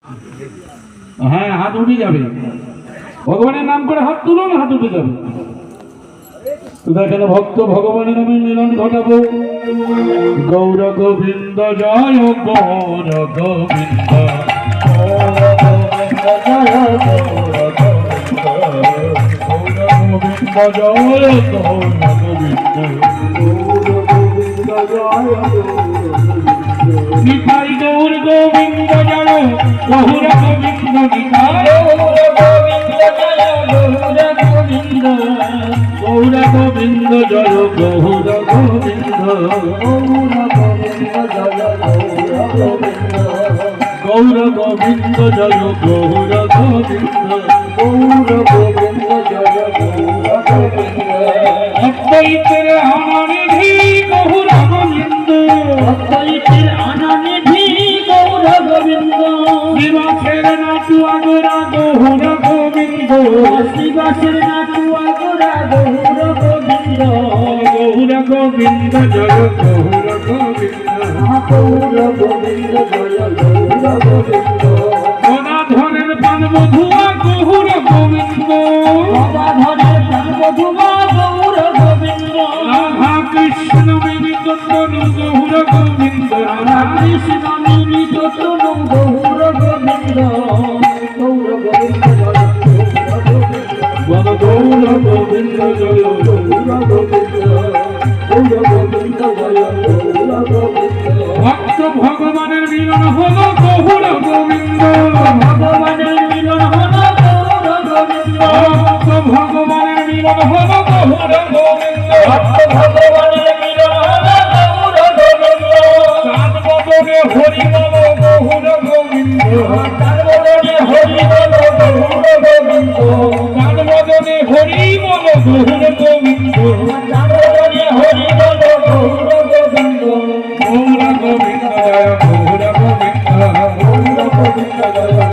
হ্যাঁ, হাত উঠে যাবে। ভগবানের নাম করে হাত তুলুন, হাত উঠে যাবে। এখানে ভক্ত ভগবানের নামে মিলন ঘটাবো। গৌর গোবিন্দ জয়, গৌর গোবিন্দ নিতাই গৌর গোবিন্দ জয়, গৌর গোবিন্দ নিতাই গৌর গোবিন্দ জয়, গৌর গোবিন্দ গৌর গোবিন্দ জয়, গৌর গোবিন্দ গৌর গোবিন্দ জয়, গৌর গোবিন্দ অদ্বৈতের আননিধি গৌর গোবিন্দ, অদ্বৈতের আননিধি গৌর গোবিন্দ শ্রীবাসের নাটুয়া গোরা গৌর গোবিন্দ, শ্রীবাসের নাটুয়া গোরা গৌর গোবিন্দ গৌর গোবিন্দ জয়, গৌর গোবিন্দ গৌর গোবিন্দ জয়, গৌর গোবিন্দ গদাধরের প্রাণবধুয়া গৌর গোবিন্দ, গদাধরের প্রাণবধুয়া গৌর গোবিন্দ রাধা কৃষ্ণ মিলি চন্দন গৌর গোবিন্দ, রাধা কৃষ্ণ মিলি চন্দন গৌর গোবিন্দ গৌর গোবিন্দ জয়, গৌর গোবিন্দ জয়, গৌর গোবিন্দ গৌর গোবিন্দ জয়, গৌর গোবিন্দ ভক্ত ভগবানের মিলন হলো গৌর গোবিন্দ, ভগবানের মিলন হলো গৌর গোবিন্দ, ভক্ত ভগবানের মিলন হলো গৌর গোবিন্দ, ভক্ত ভগবানের মিলন হলো গৌর গোবিন্দ চাঁদ বদনে হরি বল গৌর গোবিন্দ, চাঁদ বদনে হরি বল গৌর গোবিন্দ, চাঁদ বদনে হরি বল গৌর গোবিন্দ, চাঁদ বদনে হরি বল গৌর গোবিন্দ গৌর গোবিন্দ জয়, গৌর গোবিন্দ গৌর গোবিন্দ জয়,